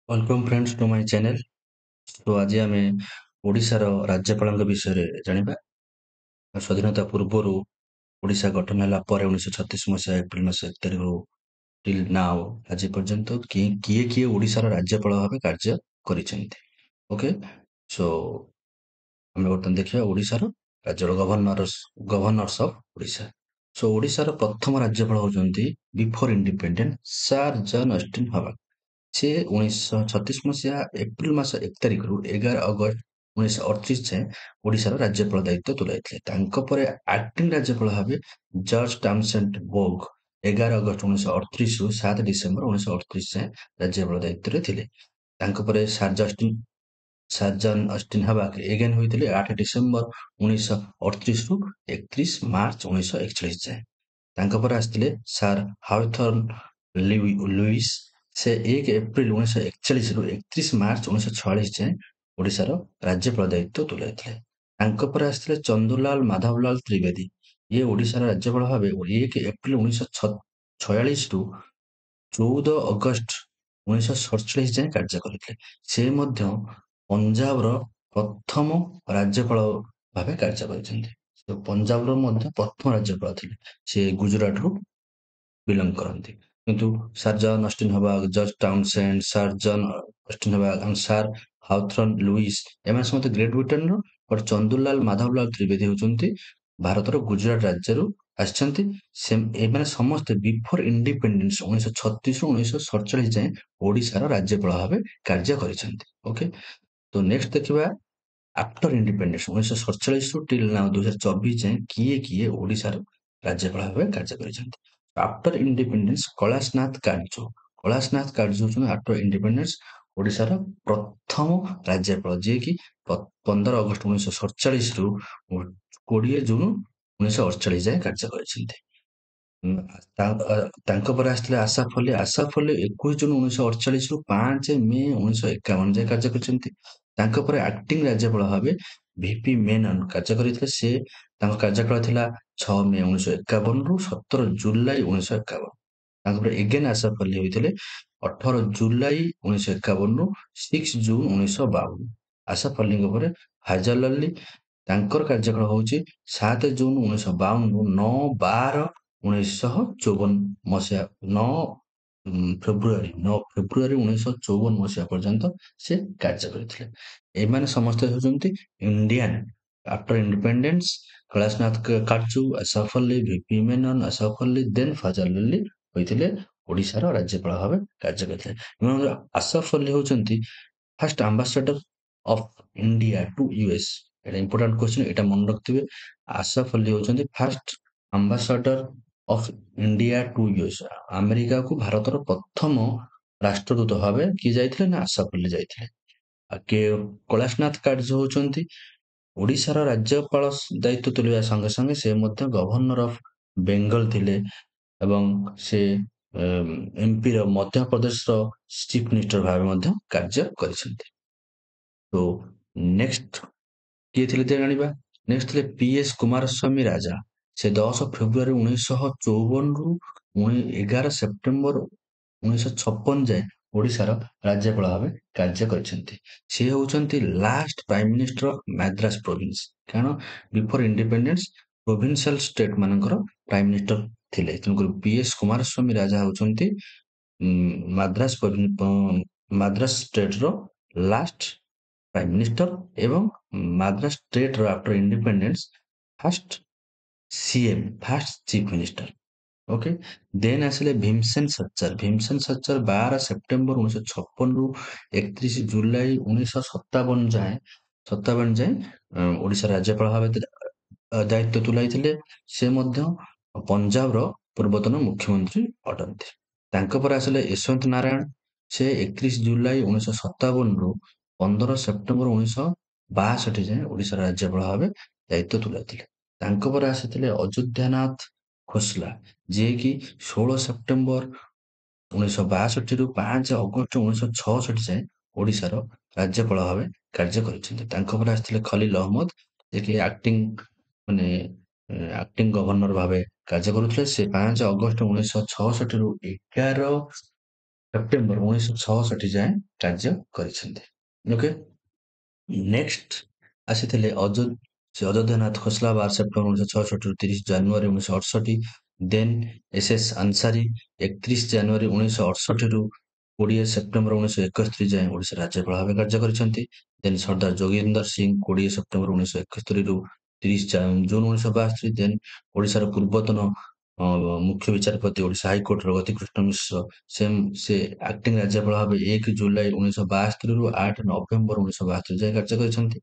Welcome friends to my channel. ତ ଆଜି ଆମେ ଓଡ଼ିଶାର ରାଜ୍ୟପାଳଙ୍କ ବିଷୟରେ ଜାଣିବା। ସ୍ୱାଧୀନତା ପୂର୍ବରୁ ଓଡ଼ିଶା ଗଠନ ହେଲା ପରେ 1936 ମସିହା ଏପ୍ରିଲ ମାସ 1 ତାରିଖରୁ ଟିଲ୍ ନାଓ ଆଜି ପର୍ଯ୍ୟନ୍ତ କିଏ ଓଡ଼ିଶାର ରାଜ୍ୟପାଳ ଭାବେ କାର୍ଯ୍ୟ କରିଛନ୍ତି। ଓକେ, ସୋ ଆମେ ବର୍ତ୍ତମାନ ଦେଖିବା ଓଡ଼ିଶାର ରାଜ୍ୟପାଳ ଗଭର୍ଣ୍ଣର୍ସ ଅଫ୍ ଓଡ଼ିଶା। ସୋ ଓଡ଼ିଶାର ପ୍ରଥମ ରାଜ୍ୟପାଳ ହେଉଛନ୍ତି before independent sir John Austin Howard. ସେ 1936 ମସିହା ଏପ୍ରିଲ ମାସ 1 ତାରିଖରୁ 11 ଅଗଷ୍ଟ 1938 ଯାଏଁ ଓଡ଼ିଶାର ରାଜ୍ୟପାଳ ଦାୟିତ୍ୱ ତୁଲାଇଥିଲେ। ତାଙ୍କ ପରେ ଆକ୍ଟିଂ ରାଜ୍ୟପାଳ ଭାବେ ଜର୍ଜ ଟାଉନସେଣ୍ଡ ବୋଗ 11 ଅଗଷ୍ଟ 1938ରୁ 7 ଡିସେମ୍ବର 1938 ଯାଏଁ ରାଜ୍ୟପାଳ ଦାୟିତ୍ୱରେ ଥିଲେ। ତାଙ୍କ ପରେ ସାର୍ ଜନ୍ ଅଷ୍ଟିନ୍ ହୱାକ ଏଗେନ୍ ହୋଇଥିଲେ 8 ଡିସେମ୍ବର 1938ରୁ 31 ମାର୍ଚ୍ଚ 1941 ଯାଏଁ। ତାଙ୍କ ପରେ ଆସିଥିଲେ ସାର୍ ହାୱଥର୍ନ ଲୁଇସ୍। ସେ 1 ଏପ୍ରିଲ 1941ରୁ 31 ମାର୍ଚ୍ଚ 1946 ଯାଏଁ ଓଡ଼ିଶାର ରାଜ୍ୟପାଳ ଦାୟିତ୍ୱ ତୁଲାଇଥିଲେ। ତାଙ୍କ ପରେ ଆସିଥିଲେ ଚନ୍ଦୁଲାଲ ମାଧବଲାଲ ତ୍ରିବେଦୀ। ଇଏ ଓଡ଼ିଶାର ରାଜ୍ୟପାଳ ଭାବେ 1 ଏପ୍ରିଲ 1946ରୁ 14 ଅଗଷ୍ଟ 1947 ଯାଏଁ କାର୍ଯ୍ୟ କରିଥିଲେ। ସେ ମଧ୍ୟ ପଞ୍ଜାବର ପ୍ରଥମ ରାଜ୍ୟପାଳ ଭାବେ କାର୍ଯ୍ୟ କରିଛନ୍ତି। ସେ ପଞ୍ଜାବର ମଧ୍ୟ ପ୍ରଥମ ରାଜ୍ୟପାଳ ଥିଲେ। ସେ ଗୁଜୁରାଟରୁ ବିଲଙ୍ଗ କରନ୍ତି। କିନ୍ତୁ sir John Austin Hubback, George Townsend, sir John Austin Hubback ଏବଂ ସାର୍ ହାୱଥର୍ନ ଲୁଇସ୍ ଏମାନେ ସମସ୍ତେ ଗ୍ରେଟ୍ ବ୍ରିଟେନର। ବଟ୍ ଚନ୍ଦୁଲାଲ ମାଧବଲାଲ ତ୍ରିବେଦୀ ହେଉଛନ୍ତି ଭାରତର ଗୁଜୁରାଟ ରାଜ୍ୟରୁ ଆସିଛନ୍ତି। ଏମାନେ ସମସ୍ତେ ବିଫୋର ଇଣ୍ଡିପେଣ୍ଡେନ୍ସ 1936ରୁ 1947 ଯାଏଁ ଓଡ଼ିଶାର ରାଜ୍ୟପାଳ ଭାବେ କାର୍ଯ୍ୟ କରିଛନ୍ତି। ଓକେ, ତ ନେକ୍ସଟ ଦେଖିବା ଆଫ୍ଟର ଇଣ୍ଡିପେଣ୍ଡେନ୍ସ 1947ରୁ ଟିଲ୍ ନାଓ 2024 ଯାଏଁ କିଏ ଓଡ଼ିଶାର ରାଜ୍ୟପାଳ ଭାବେ କାର୍ଯ୍ୟ କରିଛନ୍ତି। ଆଫ୍ଟର ଇଣ୍ଡିପେଣ୍ଡେନ୍ସ କୈଳାସନାଥ କାର୍ଯୁ ହେଉଛନ୍ତି ଆଫ୍ଟର ଇଣ୍ଡିପେଣ୍ଡେନ୍ସ ଓଡ଼ିଶାର ପ୍ରଥମ ରାଜ୍ୟପାଳ, ଯିଏକି 15 ଅଗଷ୍ଟ 1947ରୁ 20 ଜୁନ 1948 ଯାଏଁ କାର୍ଯ୍ୟ କରିଛନ୍ତି। ତାଙ୍କ ପରେ ଆସିଥିଲେ ଆସାଫ ଅଲି। 21 ଜୁନ 1948ରୁ 5 ମେ 1951 ଯାଏଁ କାର୍ଯ୍ୟ କରିଛନ୍ତି। ତାଙ୍କ ପରେ ଆକ୍ଟିଂ ରାଜ୍ୟପାଳ ଭାବେ ଭିପି ମେନନ କାର୍ଯ୍ୟ କରିଥିଲେ। ସେ ତାଙ୍କ କାର୍ଯ୍ୟକାଳ ଥିଲା 6 ମେ 1951ରୁ 17 ଜୁଲାଇ 1951। ତାଙ୍କ ପରେ ଏଗେନ୍ ଆସାଫ ଅଲି ହୋଇଥିଲେ 18 ଜୁଲାଇ 1951ରୁ 6 ଜୁନ 1952। ଆସାଫ ଅଲିଙ୍କ ପରେ ଫାଜଲ ଅଲି। ତାଙ୍କର କାର୍ଯ୍ୟକାଳ ହେଉଛି 7 ଜୁନ 1952ରୁ 9/12/1954 ମସିହା 9 ଫେବୃଆରୀ 1954 ମସିହା ପର୍ଯ୍ୟନ୍ତ ସେ କାର୍ଯ୍ୟ କରିଥିଲେ। ଏମାନେ ସମସ୍ତେ ହେଉଛନ୍ତି ଇଣ୍ଡିଆନ। ଆଫ୍ଟର ଇଣ୍ଡିପେଣ୍ଡେନ୍ସ କୈଳାସନାଥ କାର୍ଜୁ, ଆସାଫ ଅଲି, ଭିପି ମେନନ, ଆସାଫ ଅଲି, ଦେନ୍ ଫାଜଲ ଅଲି ହୋଇଥିଲେ ଓଡ଼ିଶାର ରାଜ୍ୟପାଳ ଭାବେ କାର୍ଯ୍ୟ କରିଥିଲେ। ଏମାନଙ୍କର ଆସାଫ ଅଲି ହେଉଛନ୍ତି first ambassador of India to US. ଏଇଟା ଇମ୍ପୋର୍ଟାଣ୍ଟ କ୍ୱେଶ୍ଚିନ୍, ଏଇଟା ମନେ ରଖିଥିବେ। ଆସାଫ ଅଲି ହେଉଛନ୍ତି first ambassador of India to US. ଆମେରିକାକୁ ଭାରତର ପ୍ରଥମ ରାଷ୍ଟ୍ରଦୂତ ଭାବେ କିଏ ଯାଇଥିଲେ ନା ଆସାଫ ଅଲି ଯାଇଥିଲେ। କୈଳାସନାଥ କାର୍ଜ ହେଉଛନ୍ତି ଓଡ଼ିଶାର ରାଜ୍ୟପାଳ ଦାୟିତ୍ୱ ତୁଲିବା ସଙ୍ଗେ ସଙ୍ଗେ ସେ ମଧ୍ୟ ଗଭର୍ଣ୍ଣର ଅଫ ବେଙ୍ଗଲ ଥିଲେ ଏବଂ ସେ ଏମପିର ମଧ୍ୟପ୍ରଦେଶର ଚିଫ ମିନିଷ୍ଟର ଭାବେ ମଧ୍ୟ କାର୍ଯ୍ୟ କରିଛନ୍ତି। ତ ନେକ୍ସଟ କିଏ ଥିଲେ ଜାଣିବା। ନେକ୍ସଟ ଥିଲେ ପି.ଏସ୍. କୁମାରସ୍ୱାମୀ ରାଜା। ସେ 10 ଫେବୃଆରୀ 1954ରୁ 11 ସେପ୍ଟେମ୍ବର 1956 ଯାଏଁ ଓଡ଼ିଶାର ରାଜ୍ୟପାଳ ଭାବେ କାର୍ଯ୍ୟ କରିଛନ୍ତି। ସେ ହେଉଛନ୍ତି last prime minister of Madras province. କାରଣ ବିଫୋର ଇଣ୍ଡିପେଣ୍ଡେନ୍ସ ପ୍ରୋଭିନ୍ସିଆଲ ଷ୍ଟେଟ ମାନଙ୍କର ପ୍ରାଇମ ମିନିଷ୍ଟର ଥିଲେ। ତେଣୁକରି ପି.ଏସ୍. କୁମାରସ୍ୱାମୀ ରାଜା ହେଉଛନ୍ତି ମାଦ୍ରାସ ଷ୍ଟେଟର ଲାଷ୍ଟ ପ୍ରାଇମ ମିନିଷ୍ଟର ଏବଂ ମାଦ୍ରାସ ଷ୍ଟେଟର after independence first CM, first chief minister. Okay, then ଆସିଲେ ଭୀମସେନ ସଚ୍ଚର। ଭୀମସେନ ସଚ୍ଚର 12 ସେପ୍ଟେମ୍ବର 1956ରୁ 31 ଜୁଲାଇ 1957 ଯାଏଁ ଓଡ଼ିଶାର ରାଜ୍ୟପାଳ ଭାବେ ଦାୟିତ୍ୱ ତୁଲାଇଥିଲେ। ସେ ମଧ୍ୟ ପଞ୍ଜାବର ପୂର୍ବତନ ମୁଖ୍ୟମନ୍ତ୍ରୀ ଅଟନ୍ତି। ତାଙ୍କ ପରେ ଆସିଲେ ୟଶବନ୍ତ ନାରାୟଣ। ସେ 31 ଜୁଲାଇ 1957ରୁ 15 ସେପ୍ଟେମ୍ବର 1962 ଯାଏଁ ଓଡ଼ିଶାର ରାଜ୍ୟପାଳ ଭାବେ ଦାୟିତ୍ୱ ତୁଲାଇଥିଲେ। ତାଙ୍କ ପରେ ଆସିଥିଲେ ଅଯୋଧ୍ୟାନାଥ ଖୋସଲା, ଯିଏକି 16 ସେପ୍ଟେମ୍ବର 1962ରୁ 5 ଅଗଷ୍ଟ 1966 ଯାଏଁ ଓଡ଼ିଶାର ରାଜ୍ୟପାଳ ଭାବେ କାର୍ଯ୍ୟ କରିଛନ୍ତି। ତାଙ୍କ ପରେ ଆସିଥିଲେ ଖଲିଲ ଅହମ୍ମଦ, ଯିଏକି ଆକ୍ଟିଂ ଗଭର୍ଣ୍ଣର ଭାବେ କାର୍ଯ୍ୟ କରୁଥିଲେ। ସେ 5 ଅଗଷ୍ଟ 1966ରୁ 11 ସେପ୍ଟେମ୍ବର 1966 ଯାଏଁ କାର୍ଯ୍ୟ କରିଛନ୍ତି। ଓକେ। ନେକ୍ସଟ ଆସିଥିଲେ ଅଯୋଧ୍ୟାନାଥ ଖୋସଲା ବାର ସେପ୍ଟେମ୍ବର 1966 ରୁ 30 ଜାନୁଆରୀ 1968। ଦେନ୍ SS ଆନସାରୀ 31 ଜାନୁଆରୀ 1968 ରୁ 20 ସେପ୍ଟେମ୍ବର 1971 ଯାଏଁ ଓଡ଼ିଶା ରାଜ୍ୟପାଳ ଭାବେ କାର୍ଯ୍ୟ କରିଛନ୍ତି। ଦେନ୍ ସର୍ଦ୍ଦାର ଯୋଗେନ୍ଦର ସିଂ 20 ସେପ୍ଟେମ୍ବର 1971 ରୁ 30 ଜୁନ୍ 1972। ଦେନ୍ ଓଡ଼ିଶାର ପୂର୍ବତନ ମୁଖ୍ୟ ବିଚାରପତି ଓଡ଼ିଶା ହାଇକୋର୍ଟର ଗତିକୃଷ୍ଣ ମିଶ୍ର ସେ ଆକ୍ଟିଂ ରାଜ୍ୟପାଳ ଭାବେ 1 ଜୁଲାଇ 1972 ରୁ 8 ନଭେମ୍ବର 1972 ଯାଏଁ କାର୍ଯ୍ୟ କରିଛନ୍ତି।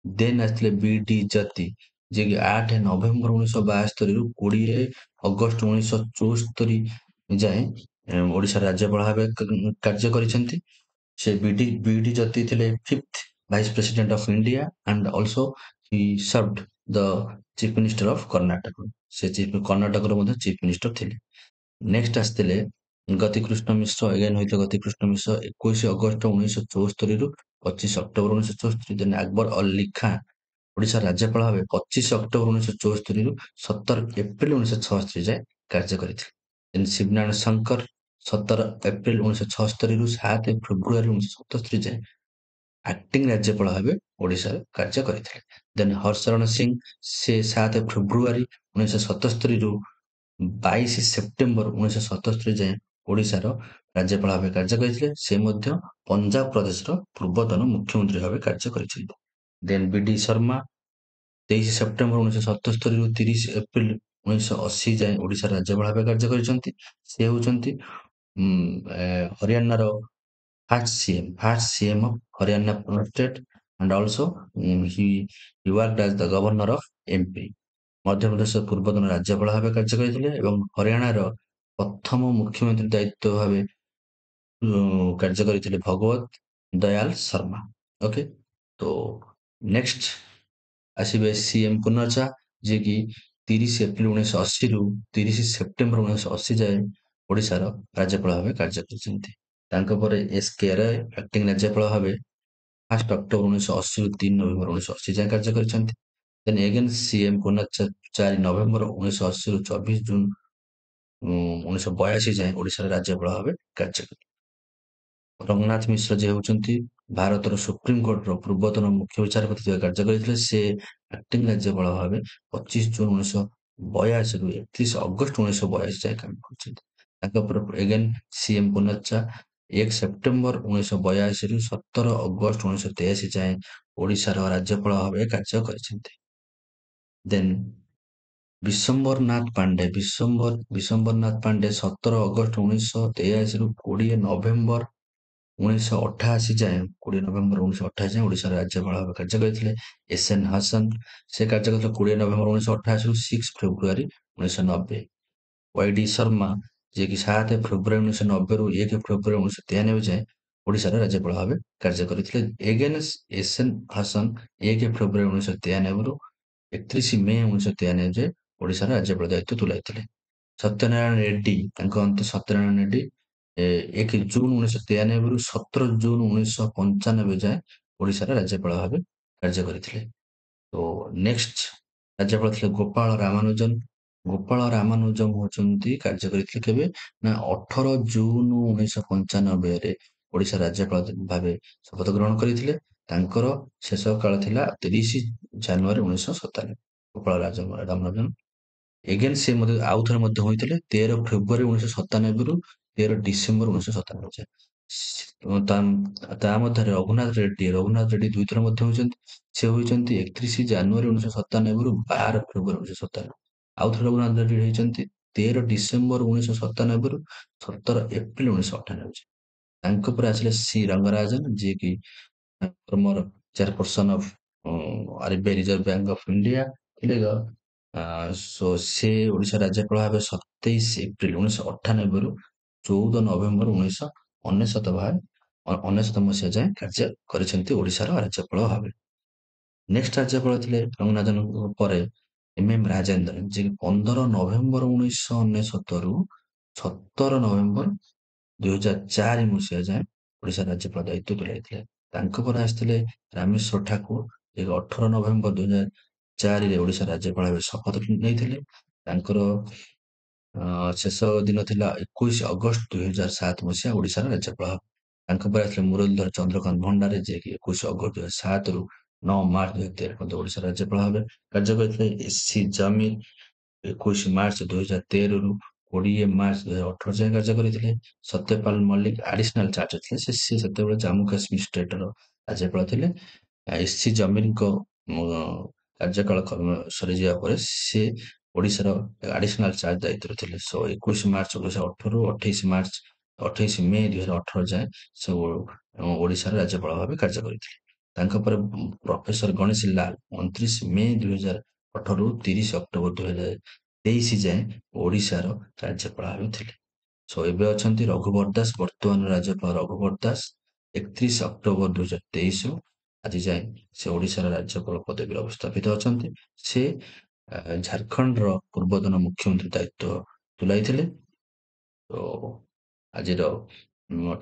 ଦେନ୍ ଆସିଥିଲେ B.D. ଜତି, ଯିଏକି 8 ନଭେମ୍ବର 1972 ରୁ 20 ଅଗଷ୍ଟ 1974 ଯାଏଁ ଓଡ଼ିଶାର ରାଜ୍ୟପାଳ ଭାବେ କାର୍ଯ୍ୟ କରିଛନ୍ତି। ସେ B.D. ଜତି ଥିଲେ 5th vice president of India and also Hi served the chief minister of Karnataka. ସେ କର୍ଣ୍ଣାଟକର ମଧ୍ୟ ଚିଫ୍ ମିନିଷ୍ଟର ଥିଲେ। ନେକ୍ସଟ ଆସିଥିଲେ ଗତିକୃଷ୍ଣ ମିଶ୍ର। ଏଗେନ୍ ହୋଇଥିଲେ ଗତିକୃଷ୍ଣ ମିଶ୍ର 21 ଅଗଷ୍ଟ 1974 ରୁ 25 ଅକ୍ଟୋବର 1974। ଦେନ୍ ଆକବର ଅଲ୍ଲୀ ଖାଁ ଓଡ଼ିଶାର ରାଜ୍ୟପାଳ ଭାବେ 25 ଅକ୍ଟୋବର 1974 ରୁ 17 ଏପ୍ରିଲ 1976 ଯାଏଁ କାର୍ଯ୍ୟ କରିଥିଲେ। ଦେନ୍ ଶିବନାରାୟଣ ଶଙ୍କର 17 ଏପ୍ରିଲ 1976 ରୁ 7 ଫେବୃଆରୀ 1977 ଯାଏଁ ଆକ୍ଟିଂ ରାଜ୍ୟପାଳ ଭାବେ ଓଡ଼ିଶାରେ କାର୍ଯ୍ୟ କରିଥିଲେ। ଦେନ୍ ହର୍ଷରଣ ସିଂ ସେ 7 ଫେବୃଆରୀ 1977 ରୁ 22 ସେପ୍ଟେମ୍ବର 1977 ଯାଏଁ ଓଡ଼ିଶାର ରାଜ୍ୟପାଳ ଭାବେ କାର୍ଯ୍ୟ କରିଥିଲେ। ସେ ମଧ୍ୟ ପଞ୍ଜାବ ପ୍ରଦେଶର ପୂର୍ବତନ ମୁଖ୍ୟମନ୍ତ୍ରୀ ଭାବେ କାର୍ଯ୍ୟ କରିଛନ୍ତି। ଦେନ୍ B.D. ଶର୍ମା 23 ସେପ୍ଟେମ୍ବର 1977 ରୁ 30 ଏପ୍ରିଲ 1980 ଯାଏଁ ଓଡ଼ିଶାର ରାଜ୍ୟପାଳ ଭାବେ କାର୍ଯ୍ୟ କରିଛନ୍ତି। ସେ ହେଉଛନ୍ତି ହରିୟାଣାର first CM of Haryana state and also he worked as the governor of MP। ମଧ୍ୟପ୍ରଦେଶର ପୂର୍ବତନ ରାଜ୍ୟପାଳ ଭାବେ କାର୍ଯ୍ୟ କରିଥିଲେ ଏବଂ ହରିୟାଣାର ପ୍ରଥମ ମୁଖ୍ୟମନ୍ତ୍ରୀ ଦାୟିତ୍ୱ ଭାବେ କାର୍ଯ୍ୟ କରିଥିଲେ ଭଗବତ ଦୟାଲ ଶର୍ମା। ଓକେ। ତ ନେକ୍ସଟ ଆସିବେ CM ପୁନର୍ଜା, ଯିଏକି 30 ଏପ୍ରିଲ 1980 ରୁ 30 ସେପ୍ଟେମ୍ବର 1980 ଯାଏଁ ଓଡ଼ିଶାର ରାଜ୍ୟପାଳ ଭାବେ କାର୍ଯ୍ୟ କରିଛନ୍ତି। ତାଙ୍କ ପରେ SK ରାୟ ଆକ୍ଟିଂ ରାଜ୍ୟପାଳ ଭାବେ 1 ଅକ୍ଟୋବର 1980 ରୁ 3 ନଭେମ୍ବର 1980 ଯାଏଁ କାର୍ଯ୍ୟ କରିଛନ୍ତି। ଦେନ୍ ଏଗେନ୍ CM ପୁନର୍ଜା 4 ନଭେମ୍ବର 1980 ରୁ 24 ଜୁନ 1982 ଯାଏଁ ଓଡ଼ିଶାର ରାଜ୍ୟପାଳ ଭାବେ କାର୍ଯ୍ୟ କରିଥିଲେ। ରଙ୍ଗନାଥ ମିଶ୍ର ଯିଏ ହେଉଛନ୍ତି ଭାରତର ସୁପ୍ରିମକୋର୍ଟର ପୂର୍ବତନ ମୁଖ୍ୟ ବିଚାରପତି ଭାବେ କାର୍ଯ୍ୟ କରିଥିଲେ। ସେ ଆକ୍ଟିଂ ରାଜ୍ୟପାଳ ଭାବେ 25 ଜୁନ 1982 ରୁ 31 ଅଗଷ୍ଟ 1982 ଯାଏଁ କାମ କରିଛନ୍ତି। ତାଙ୍କ ପରେ ଏଗେନ୍ CM ପୁନର୍ଜା 1 ସେପ୍ଟେମ୍ବର 1982 ରୁ 17 ଅଗଷ୍ଟ 1983 ଯାଏଁ ଓଡ଼ିଶାର ରାଜ୍ୟପାଳ ଭାବେ କାର୍ଯ୍ୟ କରିଛନ୍ତି। ଦେନ୍ ବିଶ୍ୱମ୍ବରନାଥ ପାଣ୍ଡେ 17 ଅଗଷ୍ଟ 1983 ରୁ 20 ନଭେମ୍ବର 1988 ଯାଏଁ 20 ନଭେମ୍ବର 1988 ଯାଏଁ ଓଡ଼ିଶାର ରାଜ୍ୟପାଳ ଭାବେ କାର୍ଯ୍ୟ କରିଥିଲେ। SN ହାସନ ସେ କାର୍ଯ୍ୟ କରିଥିଲେ 20 ନଭେମ୍ବର 1988 ରୁ 6 ଫେବୃଆରୀ 1990। YD ଶର୍ମା ଯିଏକି 7 ଫେବୃଆରୀ 1990 ରୁ 1 ଫେବୃଆରୀ 1993 ଯାଏଁ ଓଡ଼ିଶାର ରାଜ୍ୟପାଳ ଭାବେ କାର୍ଯ୍ୟ କରିଥିଲେ। ଏଗେନ୍ SN ହାସନ 1 ଫେବୃଆରୀ 1993 ରୁ 31 ମେ 1993 ଯାଏଁ ଓଡ଼ିଶାର ରାଜ୍ୟପାଳ ଦାୟିତ୍ୱ ତୁଲାଇଥିଲେ। ସତ୍ୟନାରାୟଣ ରେଡ୍ଡି ତାଙ୍କ ଅନ୍ତେ ସତ୍ୟନାରାୟଣ ରେଡ୍ଡି 1 ଜୁନ 1993 ରୁ 17 ଜୁନ 1995 ଯାଏଁ ଓଡ଼ିଶାର ରାଜ୍ୟପାଳ ଭାବେ କାର୍ଯ୍ୟ କରିଥିଲେ। ତ ନେକ୍ସଟ ରାଜ୍ୟପାଳ ଥିଲେ ଗୋପାଳ ରାମାନୁଜନ। ଗୋପାଳ ରାମାନୁଜମ ହେଉଛନ୍ତି କାର୍ଯ୍ୟ କରିଥିଲେ କେବେ ନା 18 ଜୁନ 1995 ଓଡ଼ିଶା ରାଜ୍ୟପାଳ ଭାବେ ଶପଥ ଗ୍ରହଣ କରିଥିଲେ। ତାଙ୍କର ଶେଷ କାଳ ଥିଲା 30 ଜାନୁଆରୀ 1997। ଗୋପାଳ ରାମାନୁଜନ ଏଗେନ୍ ସେ ମଧ୍ୟ ଆଉ ଥରେ ମଧ୍ୟ ହୋଇଥିଲେ 13 ଫେବୃଆରୀ 1997 ରୁ 13 ଡିସେମ୍ବର 1997 ଯାଏଁ। ତା ମଧ୍ୟରେ ରଘୁନାଥ ରେଡ୍ଡି ଦୁଇଥର ମଧ୍ୟ ହୋଇଛନ୍ତି। ସେ ହୋଇଛନ୍ତି 31 ଜାନୁଆରୀ 1997 ରୁ 12 ଫେବୃଆରୀ 1997। ଆଉ ଥରେ ରଘୁନାଥ ରେଡ୍ଡି ହେଇଛନ୍ତି 13 ଡିସେମ୍ବର 1997 ରୁ 17 ଏପ୍ରିଲ 1998। ତାଙ୍କ ପରେ ଆସିଲେ C ରଙ୍ଗରାଜନ, ଯିଏକି former chairperson of RBI reserve bank of India ଥିଲେ। ସେ ଓଡ଼ିଶା ରାଜ୍ୟପାଳ ଭାବେ 27 ଏପ୍ରିଲ 1998 ରୁ 14 ନଭେମ୍ବର 1999 ମସିହା ଯାଏଁ କାର୍ଯ୍ୟ କରିଛନ୍ତି ଓଡ଼ିଶାର ରାଜ୍ୟପାଳ ଭାବେ। ନେକ୍ସଟ ରାଜ୍ୟପାଳ ଥିଲେ ରଙ୍ଗନାଥନଙ୍କ ପରେ MM ରାଜେନ୍ଦ୍ରନ, ଯିଏକି 15 ନଭେମ୍ବର 1999 ରୁ 17 ନଭେମ୍ବର 2004 ମସିହା ଯାଏଁ ଓଡ଼ିଶା ରାଜ୍ୟପାଳ ଦାୟିତ୍ୱ ତୁଲାଇଥିଲେ। ତାଙ୍କ ପରେ ଆସିଥିଲେ ରାମେଶ୍ୱର ଠାକୁର, ଯିଏକି 18 ନଭେମ୍ବର 2004 ଓଡ଼ିଶା ରାଜ୍ୟପାଳ ଭାବେ ଶପଥ ନେଇଥିଲେ। ତାଙ୍କର ଶେଷ ଦିନ ଥିଲା 21 ଅଗଷ୍ଟ 2007 ଓଡ଼ିଶାର ରାଜ୍ୟପାଳ ଭାବେ। ତାଙ୍କ ପରେ ଆସିଲେ ମୁରଲୀଧର ଚନ୍ଦ୍ରକାନ୍ତ ଭଣ୍ଡାରୀ, ଯିଏକି 21 ଅଗଷ୍ଟ 2007 9 ମାର୍ଚ୍ଚ 2013 ପର୍ଯ୍ୟନ୍ତ ଓଡ଼ିଶାର ରାଜ୍ୟପାଳ ଭାବେ କାର୍ଯ୍ୟ କରିଥିଲେ। ଏସ୍.ସି. ଜମିର 21 ମାର୍ଚ୍ଚ 2013ରୁ 20 ମାର୍ଚ୍ଚ 2018 ଯାଏଁ କାର୍ଯ୍ୟ କରିଥିଲେ। ସତ୍ୟପାଲ ମଲ୍ଲିକ ଆଡିସନାଲ ଚାର୍ଜ ଥିଲେ, ସିଏ ସେତେବେଳେ ଜାମ୍ମୁ କାଶ୍ମୀର ଷ୍ଟେଟର ରାଜ୍ୟପାଳ ଥିଲେ। ଏସ୍.ସି. ଜମିରଙ୍କ କାର୍ଯ୍ୟକାଳ ସରିଯିବା ପରେ ସେ ଓଡ଼ିଶାର ଆଡିସନାଲ ଚାର୍ଜ ଦାୟିତ୍ୱରେ ଥିଲେ। 21 ମାର୍ଚ୍ଚ 2018ରୁ 28 ମେ 2018 ଯାଏଁ ସେ ଓଡ଼ିଶାର ରାଜ୍ୟପାଳ ଭାବେ କାର୍ଯ୍ୟ କରିଥିଲେ। ତାଙ୍କ ପରେ ପ୍ରଫେସର ଗଣେଶୀ ଲାଲ 29 ମେ 2018ରୁ 30 ଅକ୍ଟୋବର 2023 ଯାଏଁ ଓଡ଼ିଶାର ରାଜ୍ୟପାଳ ଭାବେ ଥିଲେ। ଏବେ ଅଛନ୍ତି ରଘୁବର ଦାସ, ବର୍ତ୍ତମାନ ରାଜ୍ୟପାଳ ରଘୁବର ଦାସ 31 ଅକ୍ଟୋବର 2023ରୁ ଆଜି ଯାଏଁ ସେ ଓଡ଼ିଶାର ରାଜ୍ୟପାଳ ପଦବୀରେ ଅବସ୍ଥାପିତ ଅଛନ୍ତି। ସେ ଝାଡ଼ଖଣ୍ଡର ପୂର୍ବତନ ମୁଖ୍ୟମନ୍ତ୍ରୀ ଦାୟିତ୍ୱ ତୁଲାଇଥିଲେ। ତ ଆଜିର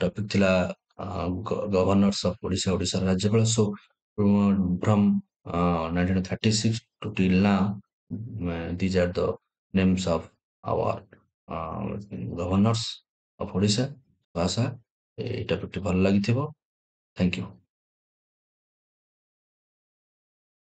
ଟପିକ୍ ଥିଲା ଗଭର୍ଣ୍ଣର୍ସ ଅଫ୍ ଓଡ଼ିଶା, ଓଡ଼ିଶାର ରାଜ୍ୟପାଳ। From 1936 to till now, these are the names of our governors of Odisha. ଆଶା ଏଇ ଟପିକଟି ଭଲ ଲାଗିଥିବ। Thank you.